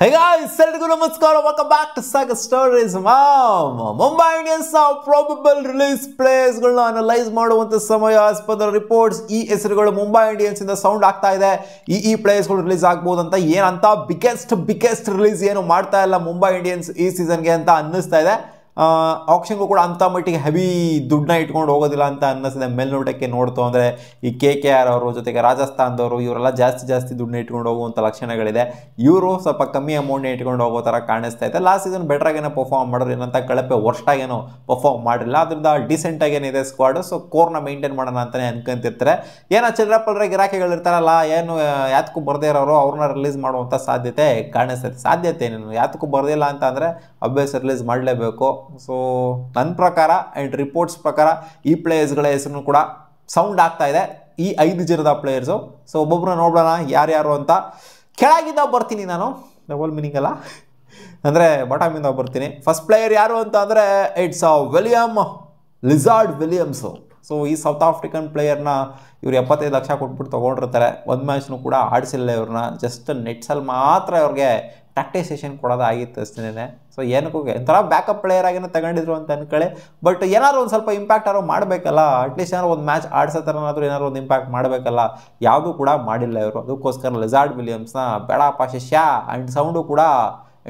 Hey guys, ಎಲ್ರಿಗೂ ನಮಸ್ಕಾರ. Welcome back to Saga Stories. Mumbai Indians probable release ಪ್ಲೇಯರ್ಸ್ಗಳನ್ನ analyse ಮಾಡುವಂತ ಸಮಯ. ಆಸ್ ಪರ್ ದ ರಿಪೋರ್ಟ್ಸ್ ಈ ಹೆಸರುಗಳು ಮುಂಬೈ ಇಂಡಿಯನ್ಸ್ ಇಂದ ಸೌಂಡ್ ಆಗ್ತಾ ಇದೆ. ಈ ಪ್ಲೇಯರ್ಸ್ಗಳು ರಿಲೀಸ್ ಆಗ್ಬೋದು ಅಂತ. ಏನಂತ ಬಿಗ್ಗೆಸ್ಟ್ ರಿಲೀಸ್ ಏನು ಮಾಡ್ತಾ ಇಲ್ಲ ಮುಂಬೈ ಇಂಡಿಯನ್ಸ್ ಈ ಸೀಸನ್ಗೆ ಅಂತ ಅನ್ನಿಸ್ತಾ ಇದೆ. ಆಕ್ಷನ್ಗೂ ಕೂಡ ಅಂಥ ಮಟ್ಟಿಗೆ ಹೆವಿ ದುಡ್ಡನ್ನ ಇಟ್ಕೊಂಡು ಹೋಗೋದಿಲ್ಲ ಅಂತ ಅನ್ನಿಸಿದೆ ಮೇಲ್ನೋಟಕ್ಕೆ ನೋಡ್ತು ಅಂದರೆ. ಈ KKR ಅವರು ಜೊತೆಗೆ ರಾಜಸ್ಥಾನದವರು ಇವರೆಲ್ಲ ಜಾಸ್ತಿ ದುಡ್ಡನ್ನ ಇಟ್ಕೊಂಡು ಹೋಗುವಂಥ ಲಕ್ಷಣಗಳಿದೆ. ಇವರು ಸ್ವಲ್ಪ ಕಮ್ಮಿ ಅಮೌಂಟ್ನ ಇಟ್ಕೊಂಡು ಹೋಗೋ ಥರ ಕಾಣಿಸ್ತಾ ಇದೆ. ಲಾಸ್ಟ್ ಸೀಸನ್ ಬೆಟ್ರಾಗೇನೋ ಪರ್ಫಾರ್ಮ್ ಮಾಡೋರು, ಏನಂತ ಕಳಪೆ ವರ್ಷಾಗೇನೋ ಪರ್ಫಾರ್ಮ್ ಮಾಡಿಲ್ಲ. ಅದರಿಂದ ಡಿಸೆಂಟಾಗೇನಿದೆ ಸ್ಕ್ವಾಡು. ಸೊ ಕೋರ್ನ ಮೇಂಟೈನ್ ಮಾಡೋಣ ಅಂತಲೇ ಅನ್ಕೊಂತಿರ್ತಾರೆ. ಏನೋ ಚಿಲ್ಲರಪಲ್ಲರ ಗಿರಾಕಿಗಳಿರ್ತಾರಲ್ಲ, ಏನು ಯಾತಕ್ಕೂ ಬರದೇ ಇರೋರು ಅವ್ರನ್ನ ರಿಲೀಸ್ ಮಾಡುವಂಥ ಸಾಧ್ಯತೆ ಕಾಣಿಸ್ತೈತೆ. ಸಾಧ್ಯತೆ ಏನೇನು ಯಾತಕ್ಕೂ ಬರೋದಿಲ್ಲ ಅಂತ ಅಂದರೆ ಅಬ್ವಿಯಸ್ ರಿಲೀಸ್ ಮಾಡಲೇಬೇಕು. ಸೊ ನನ್ನ ಪ್ರಕಾರ ಆ್ಯಂಡ್ ರಿಪೋರ್ಟ್ಸ್ ಪ್ರಕಾರ ಈ ಪ್ಲೇಯರ್ಸ್ಗಳ ಹೆಸರು ಕೂಡ ಸೌಂಡ್ ಆಗ್ತಾ ಇದೆ, ಈ 5 ಜನದ ಪ್ಲೇಯರ್ಸು. ಸೊ ಒಬ್ಬೊಬ್ಬರನ್ನ ನೋಡೋಣ ಯಾರ್ಯಾರು ಅಂತ. ಕೆಳಗಿಂದ ಬರ್ತೀನಿ ನಾನು, ಡಬಲ್ ಮೀನಿಂಗ್ ಅಲ್ಲ, ಅಂದರೆ ಬಾಟಮಿಂದ ಬರ್ತೀನಿ. ಫಸ್ಟ್ ಪ್ಲೇಯರ್ ಯಾರು ಅಂತ ಅಂದರೆ ಇಟ್ಸ್ ವಿಲಿಯಮ್ ಲಿಜಾರ್ಡ್ ವಿಲಿಯಮ್ಸು. ಸೊ ಈ ಸೌತ್ ಆಫ್ರಿಕನ್ ಪ್ಲೇಯರ್ನ ಇವ್ರು 75 ಲಕ್ಷ ಕೊಟ್ಬಿಟ್ಟು ತೊಗೊಂಡಿರ್ತಾರೆ. ಒಂದು ಮ್ಯಾಚ್ನು ಕೂಡ ಆಡಿಸಿಲ್ಲ ಇವ್ರನ್ನ. ಜಸ್ಟ್ ನೆಟ್ಸಲ್ಲಿ ಮಾತ್ರ ಅವ್ರಿಗೆ ಪ್ರಾಕ್ಟೀಸೇಷನ್ ಕೊಡೋದಾಗಿತ್ತು ಅಷ್ಟೇ. ಸೊ ಏನಕ್ಕೂ ಒಂಥರ ಬ್ಯಾಕಪ್ ಪ್ಲೇಯರ್ ಆಗಿನ ತಗೊಂಡಿದ್ರು ಅಂತ ಅನ್ಕೊಳ್ಳಿ. ಬಟ್ ಏನಾದ್ರು ಒಂದು ಸ್ವಲ್ಪ ಇಂಪ್ಯಾಕ್ಟ್ ಆದ್ರೂ ಮಾಡಬೇಕಲ್ಲ. ಅಟ್ಲೀಸ್ಟ್ ಏನಾದ್ರು ಒಂದು ಮ್ಯಾಚ್ ಆಡ್ಸೋ ಥರನಾದ್ರೂ ಏನಾದ್ರು ಒಂದು ಇಂಪ್ಯಾಕ್ಟ್ ಮಾಡಬೇಕಲ್ಲ. ಯಾವುದೂ ಕೂಡ ಮಾಡಿಲ್ಲ ಇವರು. ಅದಕ್ಕೋಸ್ಕರ ಲಿಜಾರ್ಡ್ ವಿಲಿಯಮ್ಸ್ನ ಬೇಡಪ್ಪ ಶಿಷ್ಯ. ಆ್ಯಂಡ್ ಸೌಂಡು ಕೂಡ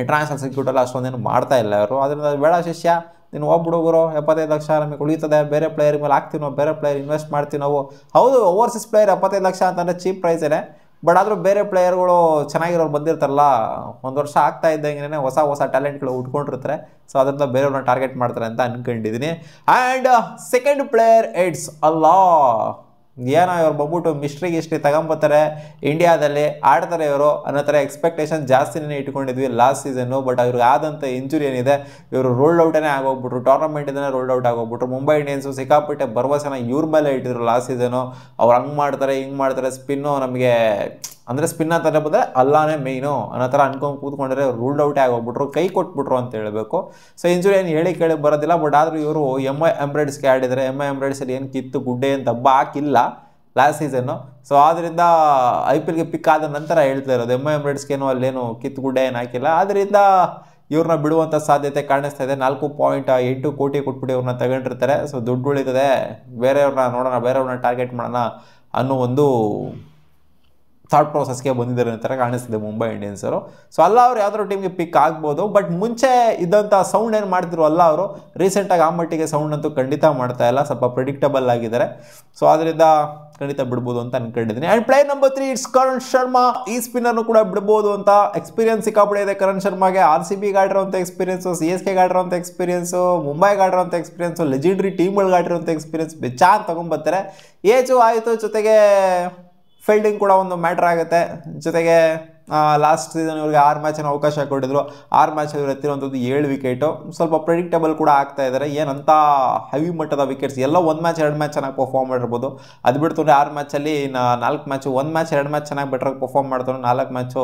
ಇಂಟರ್ನ್ಯಾಷನಲ್ ಸರ್ಕ್ಯೂಟಲ್ಲಿ ಅಷ್ಟೊಂದೇನು ಮಾಡ್ತಾ ಇಲ್ಲ ಇವರು. ಅದರಿಂದ ಬೇಡ ಶಿಷ್ಯ, ನೀನು ಹೋಗ್ಬಿಡುಗರು, 75 ಲಕ್ಷ ನಮಗೆ ಉಳಿತದೆ, ಬೇರೆ ಪ್ಲೇಯರ್ ಮೇಲೆ ಹಾಕ್ತೀವಿ ನಾವು, ಬೇರೆ ಪ್ಲೇಯರ್ ಇನ್ವೆಸ್ಟ್ ಮಾಡ್ತೀವಿ ನಾವು. ಹೌದು, ಓವರ್ಸೀಸ್ ಪ್ಲೇಯರ್ 75 ಲಕ್ಷ ಅಂತಂದರೆ ಚೀಪ್ ಪ್ರೈಸೇನೆ. ಬಟ್ ಆದರೂ ಬೇರೆ ಪ್ಲೇಯರ್ಗಳು ಚೆನ್ನಾಗಿರೋರು ಬಂದಿರ್ತಾರಲ್ಲ, ಒಂದು ವರ್ಷ ಆಗ್ತಾ ಇದ್ದಂಗೆ ಹೊಸ ಟ್ಯಾಲೆಂಟ್ಗಳು ಉಟ್ಕೊಂಡಿರ್ತಾರೆ. ಸೊ ಅದರಿಂದ ಬೇರೆಯವ್ರನ್ನ ಟಾರ್ಗೆಟ್ ಮಾಡ್ತಾರೆ ಅಂತ ಅನ್ಕೊಂಡಿದ್ದೀನಿ. ಆ್ಯಂಡ್ ಸೆಕೆಂಡ್ ಪ್ಲೇಯರ್ ಇಟ್ಸ್ ಅಲ್ಲಾ. ಏನೋ ಇವ್ರು ಬಂದ್ಬಿಟ್ಟು ಮಿಸ್ಟ್ರಿ ತಗೊಂಬತ್ತಾರೆ, ಇಂಡಿಯಾದಲ್ಲಿ ಆಡ್ತಾರೆ ಇವರು ಅನ್ನೋ ಥರ ಎಕ್ಸ್ಪೆಕ್ಟೇಷನ್ ಜಾಸ್ತಿನೇ ಇಟ್ಕೊಂಡಿದ್ವಿ ಲಾಸ್ಟ್ ಸೀಸನ್ನು. ಬಟ್ ಅವ್ರಿಗೆ ಆದಂಥ ಇಂಜುರಿ ಏನಿದೆ, ಇವರು ರೋಲ್ಡ್ ಔಟೇ ಆಗೋಗ್ಬಿಟ್ರು, ಟೂರ್ನಮೆಂಟಿಂದನೇ ರೋಲ್ಡ್ ಔಟ್ ಆಗೋಗ್ಬಿಟ್ರು. ಮುಂಬೈ ಇಂಡಿಯನ್ಸು ಸಿಕ್ಕಾಪಟ್ಟೆ ಭರವಸೆನ ಇವ್ರ ಮೇಲೆ ಇಟ್ಟಿದ್ರು ಲಾಸ್ಟ್ ಸೀಸನು. ಅವ್ರು ಹಂಗೆ ಮಾಡ್ತಾರೆ ಹಿಂಗೆ ಮಾಡ್ತಾರೆ, ಸ್ಪಿನ್ನು ನಮಗೆ ಅಂದರೆ ಸ್ಪಿನ್ ಅಂತಾರೆ ಬಂದರೆ ಅಲ್ಲಾನೇ ಮೇಯ್ನು ಅನ್ನೋ ಥರ ಅನ್ಕೊಂಡು ಕೂತ್ಕೊಂಡ್ರೆ ರೂಲ್ಡ್ ಔಟೇ ಆಗೋಗ್ಬಿಟ್ರು, ಕೈ ಕೊಟ್ಬಿಟ್ರು ಅಂತ ಹೇಳಬೇಕು. ಸೊ ಇಂಜುರಿ ಏನು ಕೇಳಿ ಬರೋದಿಲ್ಲ. ಬಟ್ ಆದರೂ ಇವರು MI Emirates ಆಡಿದರೆ. MI Emirates ಏನು ಕಿತ್ತು ಗುಡ್ಡೆ ಅಂತ ಹಬ್ಬ ಹಾಕಿಲ್ಲ ಲಾಸ್ಟ್ ಸೀಸನ್ನು. ಸೊ ಆದ್ದರಿಂದ IPL ಪಿಕ್ ಆದ ನಂತರ ಹೇಳ್ತಾ ಇರೋದು, MI Emirates ಅಲ್ಲೇನು ಕಿತ್ತು ಗುಡ್ಡೆ ಏನು ಹಾಕಿಲ್ಲ. ಆದ್ದರಿಂದ ಇವ್ರನ್ನ ಬಿಡುವಂಥ ಸಾಧ್ಯತೆ ಕಾಣಿಸ್ತಾ ಇದೆ. 4.8 ಕೋಟಿ ಕೊಟ್ಬಿಟ್ಟು ಇವ್ರನ್ನ ತಗೊಂಡಿರ್ತಾರೆ. ಸೊ ದುಡ್ಡು ಉಳಿತದೆ, ಬೇರೆಯವ್ರನ್ನ ನೋಡೋಣ, ಬೇರೆಯವ್ರನ್ನ ಟಾರ್ಗೆಟ್ ಮಾಡೋಣ ಅನ್ನೋ ಒಂದು ಥಾಟ್ ಪ್ರೋಸೆಸ್ಗೆ ಬಂದಿದ್ದಾರೆ ಅಂತಾರೆ ಕಾಣಿಸ್ತಿದೆ ಮುಂಬೈ ಇಂಡಿಯನ್ಸರು. ಸೊ ಅಲ್ಲ ಅವ್ರು ಯಾವ್ದಾದ್ರು ಟೀಮ್ಗೆ ಪಿಕ್ ಆಗ್ಬೋದು. ಬಟ್ ಮುಂಚೆ ಇದ್ದಂಥ ಸೌಂಡ್ ಏನು ಮಾಡ್ತಿದ್ರು ಅಲ್ಲ ಅವರು, ರೀಸೆಂಟಾಗಿ ಆ ಮಟ್ಟಿಗೆ ಸೌಂಡ್ ಅಂತೂ ಖಂಡಿತ ಮಾಡ್ತಾ ಇಲ್ಲ, ಸ್ವಲ್ಪ ಪ್ರೆಡಿಕ್ಟಬಲ್ ಆಗಿದ್ದಾರೆ. ಸೊ ಅದರಿಂದ ಖಂಡಿತ ಬಿಡ್ಬೋದು ಅಂತ ಅನ್ಕೊಂಡಿದ್ದೀನಿ. And player number 3 it's Karan Sharma. ಈ ಸ್ಪಿನ್ನರ್ನು ಕೂಡ ಬಿಡ್ಬೋದು ಅಂತ. ಎಕ್ಸ್ಪೀರಿಯನ್ಸ್ ಸಿಕ್ಕಾಪಡೆ ಇದೆ ಕರಣ್ ಶರ್ಮಾಗೆ. RCB ಆಡಿರೋಂಥ ಎಕ್ಸ್ಪೀರಿಯನ್ಸು, CSK ಆಡಿರೋಂಥ ಎಕ್ಸ್ಪೀರಿಯನ್ಸು, ಮುಂಬೈಗೆ ಆಡಿರೋಂಥ ಎಕ್ಸ್ಪೀರಿಯನ್ಸು, ಲೆಜೆಂಡ್ರಿ ಟೀಮ್ಗಳಿಗೆ ಆಡಿರೋಂಥ ಎಕ್ಸ್ಪೀರಿಯನ್ಸ್ ಬೆಚ್ಚಾ ಅಂತ ತೊಗೊಂಡ್ಬರ್ತಾರೆ. ಏಜು ಆಯಿತು, ಜೊತೆಗೆ ಫೀಲ್ಡಿಂಗ್ ಕೂಡ ಒಂದು ಮ್ಯಾಟ್ರ್ ಆಗುತ್ತೆ. ಜೊತೆಗೆ ಲಾಸ್ಟ್ ಸೀಸನ್ ಇವ್ರಿಗೆ 6 ಮ್ಯಾಚಿನ ಅವಕಾಶ ಕೊಟ್ಟಿದ್ರು. 6 ಮ್ಯಾಚ್ ಇವ್ರು ಎತ್ತಿರುವಂಥದ್ದು 7 ವಿಕೆಟು. ಸ್ವಲ್ಪ ಪ್ರೆಡಿಕ್ಟಬಲ್ ಕೂಡ ಆಗ್ತಾ ಇದ್ದಾರೆ. ಏನಂತ ಹೆವಿ ಮಟ್ಟದ ವಿಕೆಟ್ಸ್ ಎಲ್ಲ 1 ಮ್ಯಾಚ್ 2 ಮ್ಯಾಚ್ ಚೆನ್ನಾಗಿ ಪರ್ಫಾರ್ಮ್ ಮಾಡಿರ್ಬೋದು. ಅದು ಬಿಡ್ತಂದ್ರೆ 6 ಮ್ಯಾಚಲ್ಲಿ 4 ಮ್ಯಾಚು, 1 ಮ್ಯಾಚ್ 2 ಮ್ಯಾಚ್ ಚೆನ್ನಾಗಿ ಬೆಟ್ರಾಗಿ ಪರ್ಫಾರ್ಮ್ ಮಾಡ್ತಾರೆ, 4 ಮ್ಯಾಚು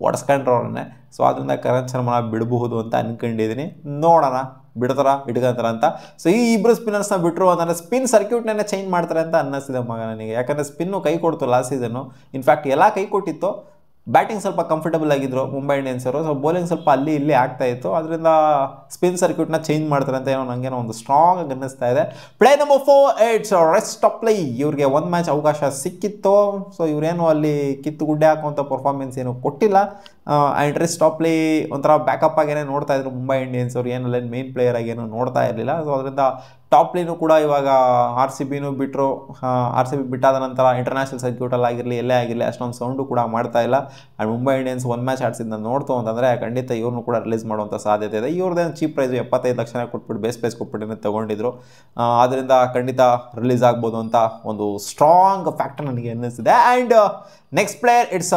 ಒಡ್ಸ್ಕೊಂಡ್ರು ಅವ್ರನ್ನೇ. ಸೊ ಅದರಿಂದ ಕರಣ್ ಶರ್ಮಾ ಬಿಡಬಹುದು ಅಂತ ಅನ್ಕೊಂಡಿದ್ದೀನಿ. ನೋಡೋಣ ಬಿಡ್ತಾರ ಇಟ್ಕೊಂತಾರ ಅಂತ. ಸೊ ಈ ಇಬ್ಬರು ಸ್ಪಿನ್ನರ್ಸ್ನ ಬಿಟ್ಟರು ಅಂತಂದರೆ ಸ್ಪಿನ್ ಸರ್ಕ್ಯೂಟ್ನೇ ಚೇಂಜ್ ಮಾಡ್ತಾರೆ ಅಂತ ಅನ್ನಿಸ್ತಿದೆ ಮಗ ನನಗೆ. ಯಾಕಂದರೆ ಸ್ಪಿನ್ನು ಕೈ ಕೊಡ್ತು ಲಾಸ್ಟ್ ಸೀಸನ್ನು. ಇನ್ಫ್ಯಾಕ್ಟ್ ಎಲ್ಲ ಕೈ ಕೊಟ್ಟಿತ್ತು. ಬ್ಯಾಟಿಂಗ್ ಸ್ವಲ್ಪ ಕಂಫರ್ಟಬಲ್ ಆಗಿದ್ರು ಮುಂಬೈ ಇಂಡಿಯನ್ಸ್ ಅವರು. ಸೊ ಬೌಲಿಂಗ್ ಸ್ವಲ್ಪ ಅಲ್ಲಿ ಇಲ್ಲಿ ಆಗ್ತಾ ಇತ್ತು. ಅದರಿಂದ ಸ್ಪಿನ್ ಸರ್ಕ್ಯೂಟ್ನ ಚೇಂಜ್ ಮಾಡ್ತಾರೆ ಅಂತ ಏನೋ ನನಗೇನೋ ಒಂದು ಸ್ಟ್ರಾಂಗ್ ಆಗಿ ಅನ್ನಿಸ್ತಾ ಇದೆ. Play number 4 it's rest of play. ಇವ್ರಿಗೆ 1 ಮ್ಯಾಚ್ ಅವಕಾಶ ಸಿಕ್ಕಿತ್ತು. ಸೊ ಇವರೇನು ಅಲ್ಲಿ ಕಿತ್ತು ಗುಡ್ಡೆ ಹಾಕುವಂಥ ಪರ್ಫಾರ್ಮೆನ್ಸ್ ಏನು ಕೊಟ್ಟಿಲ್ಲ. ಆ್ಯಂಡ್ ರೆಸ್ಟ್ ಆಫ್ ಪ್ಲೇ ಒಂಥರ ಬ್ಯಾಕಪ್ ಆಗೇನೆ ನೋಡ್ತಾ ಇದ್ರು ಮುಂಬೈ ಇಂಡಿಯನ್ಸ್ ಅವರು, ಏನಲ್ಲ ಮೇನ್ ಪ್ಲೇಯರ್ ಆಗೇನು ನೋಡ್ತಾ ಇರಲಿಲ್ಲ. ಸೊ ಅದರಿಂದ ಟಾಪ್ ಲೈನು ಕೂಡ ಇವಾಗ RCBನೂ ಬಿಟ್ಟರು. RCB ಬಿಟ್ಟಾದ ನಂತರ ಇಂಟರ್ನ್ಯಾಷನಲ್ ಸರ್ಕ್ಯೂಟಲ್ಲಿ ಆಗಿರಲಿ ಎಲ್ಲೇ ಆಗಿರಲಿ ಅಷ್ಟೊಂದು ಸೌಂಡು ಕೂಡ ಮಾಡ್ತಾ ಇಲ್ಲ. ಆ್ಯಂಡ್ ಮುಂಬೈ ಇಂಡಿಯನ್ಸ್ 1 ಮ್ಯಾಚ್ ಆಡ್ಸಿದ್ದು ನೋಡ್ತು ಅಂತಂದರೆ ಖಂಡಿತ ಇವ್ರನ್ನೂ ಕೂಡ ರಿಲೀಸ್ ಮಾಡುವಂಥ ಸಾಧ್ಯತೆ ಇದೆ. ಇವ್ರದ್ದೇನು ಚೀಪ್ ಪ್ರೈಸು 75 ಲಕ್ಷ ಕೊಟ್ಬಿಟ್ಟು ಬೇಸ್ ಕೊಟ್ಬಿಟ್ಟು ತೊಗೊಂಡಿದ್ರು. ಆದ್ದರಿಂದ ಖಂಡಿತ ರಿಲೀಸ್ ಆಗ್ಬೋದು ಅಂತ ಒಂದು ಸ್ಟ್ರಾಂಗ್ ಫ್ಯಾಕ್ಟರ್ ನನಗೆ ಅನ್ನಿಸ್ತಿದೆ. And next player it's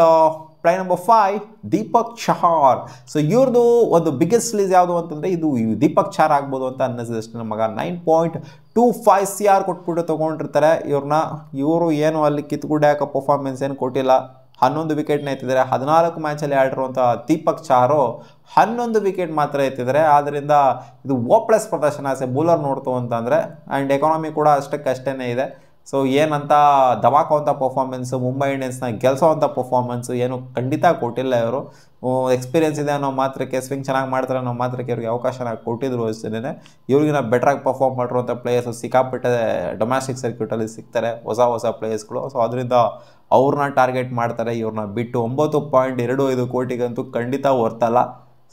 play number 5 Deepak Chahar. So ಇವ್ರದ್ದು ಒಂದು ಬಿಗ್ಗೆಸ್ಟ್ ರಿಲೀಸ್ ಯಾವುದು ಅಂತಂದರೆ ಇದು ದೀಪಕ್ ಚಹಾರ್ ಆಗ್ಬೋದು ಅಂತ ಅನ್ನಿಸಿದೆ ಅಷ್ಟೇ ನಮಗ. 9.25 CR ಕೊಟ್ಬಿಟ್ಟು ತೊಗೊಂಡಿರ್ತಾರೆ ಇವ್ರನ್ನ. ಇವರು ಏನು ಅಲ್ಲಿ ಕಿತ್ತುಗುಡ್ಡೆ ಹಾಕೋ ಪರ್ಫಾರ್ಮೆನ್ಸ್ ಏನು ಕೊಟ್ಟಿಲ್ಲ. 11 ವಿಕೆಟ್ನ ಎತ್ತಿದ್ದಾರೆ. 14 ಮ್ಯಾಚಲ್ಲಿ ಆಡಿರುವಂಥ ದೀಪಕ್ ಚಹಾರು 11 ವಿಕೆಟ್ ಮಾತ್ರ ಎತ್ತಿದ್ದಾರೆ. ಆದ್ದರಿಂದ ಇದು ಓ ಪ್ಲಸ್ ಪ್ರದರ್ಶನ ಆಸೆ ಬೌಲರ್ ನೋಡ್ತು ಅಂತಂದರೆ. ಆ್ಯಂಡ್ ಎಕಾನಮಿ ಕೂಡ ಅಷ್ಟಕ್ಕಷ್ಟೇ ಇದೆ. ಸೊ ಏನಂತ ಧಮಾಕುವಂಥ ಪರ್ಫಾರ್ಮೆನ್ಸು, ಮುಂಬೈ ಇಂಡಿಯನ್ಸ್ನ ಗೆಲ್ಸೋವಂಥ ಪರ್ಫಾರ್ಮೆನ್ಸು ಏನು ಖಂಡಿತ ಕೊಟ್ಟಿಲ್ಲ ಇವರು. ಎಕ್ಸ್ಪೀರಿಯನ್ಸ್ ಇದೆ ಅನ್ನೋ ಮಾತ್ರಕ್ಕೆ, ಸ್ವಿಂಗ್ ಚೆನ್ನಾಗಿ ಮಾಡ್ತಾರೆ ಅನ್ನೋ ಮಾತ್ರಕ್ಕೆ ಇವ್ರಿಗೆ ಅವಕಾಶನ ಕೊಟ್ಟಿದ್ರು ಅಷ್ಟೇ. ಇವ್ರಿಗಿನ ಬೆಟ್ರಾಗಿ ಪರ್ಫಾರ್ಮ್ ಮಾಡಿರುವಂಥ ಪ್ಲೇಯರ್ಸು ಸಿಕ್ಕಾಪಟ್ಟೆ ಡೊಮ್ಯಾಸ್ಟಿಕ್ ಸರ್ಕ್ಯೂಟಲ್ಲಿ ಸಿಗ್ತಾರೆ, ಹೊಸ ಪ್ಲೇಯರ್ಸ್ಗಳು. ಸೊ ಅದರಿಂದ ಅವ್ರನ್ನ ಟಾರ್ಗೆಟ್ ಮಾಡ್ತಾರೆ. ಇವ್ರನ್ನ ಬಿಟ್ಟು 9.25 ಕೋಟಿಗಂತೂ ಖಂಡಿತ ಹೊರ್ತಲ್ಲ.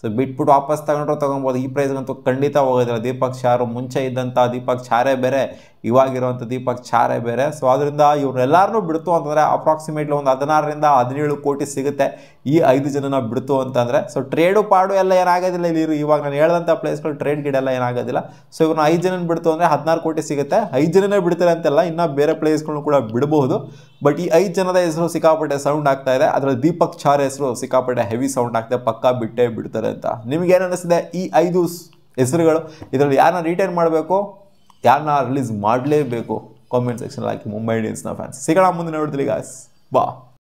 ಸೊ ಬಿಟ್ಬಿಟ್ಟು ವಾಪಸ್ ತಗೊಂಡ್ರು ತೊಗೊಬೋದು. ಈ ಪ್ರೈಸ್ಗಂತೂ ಖಂಡಿತ ಹೋಗೋದಿಲ್ಲ. ದೀಪಕ್ ಚಾರು ಮುಂಚೆ ಇದ್ದಂಥ ದೀಪಕ್ ಚಾರೇ ಬೇರೆ, ಇವಾಗಿರುವಂಥ ದೀಪಕ್ ಚಾರೇ ಬೇರೆ. ಸೊ ಅದರಿಂದ ಇವ್ರನ್ನೆಲ್ಲರನ್ನೂ ಬಿಡ್ತು ಅಂತಂದರೆ ಅಪ್ರಾಕ್ಸಿಮೇಟ್ಲಿ ಒಂದು 16ರಿಂದ 17 ಕೋಟಿ ಸಿಗುತ್ತೆ ಈ 5 ಜನನ ಬಿಡ್ತು ಅಂತಂದರೆ. ಸೊ ಟ್ರೇಡು ಪಾಡು ಎಲ್ಲ ಏನಾಗೋದಿಲ್ಲ ಇಲ್ಲಿ. ಇವಾಗ ನಾನು ಹೇಳ್ದಂಥ ಪ್ಲೇಸ್ಗಳು ಟ್ರೇಡ್ ಗಿಡೆಲ್ಲ ಏನಾಗೋದಿಲ್ಲ. ಸೊ ಇವ್ರನ್ನ 5 ಜನನ ಬಿಡ್ತು ಅಂದರೆ 16 ಕೋಟಿ ಸಿಗುತ್ತೆ. 5 ಜನನೇ ಬಿಡ್ತಾರೆ ಅಂತೆಲ್ಲ, ಇನ್ನೂ ಬೇರೆ ಪ್ಲೇಸ್ಗಳನ್ನೂ ಕೂಡ ಬಿಡಬಹುದು. ಬಟ್ ಈ 5 ಜನದ ಹೆಸರು ಸಿಕ್ಕಾಪಟ್ಟೆ ಸೌಂಡ್ ಆಗ್ತಾ ಇದೆ. ಅದರಲ್ಲಿ ದೀಪಕ್ ಚಾರ್ ಹೆಸರು ಸಿಕ್ಕಾಪಟ್ಟೆ ಹೆವಿ ಸೌಂಡ್ ಆಗ್ತದೆ, ಪಕ್ಕಾ ಬಿಟ್ಟೇ ಬಿಡ್ತಾರೆ ಅಂತ. ನಿಮ್ಗೆ ಏನು ಅನ್ನಿಸ್ತಿದೆ ಈ 5 ಹೆಸರುಗಳು? ಇದರಲ್ಲಿ ಯಾರನ್ನ ರಿಟೈನ್ ಮಾಡಬೇಕು, ಯಾರನ್ನ ರಿಲೀಸ್ ಮಾಡಲೇಬೇಕು? ಕಾಮೆಂಟ್ ಸೆಕ್ಷನ್ ಹಾಕಿ ಮುಂಬೈ ಇಂಡಿಯನ್ಸ್ನ ಫ್ಯಾನ್ಸ್. ಸಿಗೋಣ ಮುಂದಿನ ನೋಡ್ತೀವಿ ಗಾಯ್ಸ್. ಬಾ.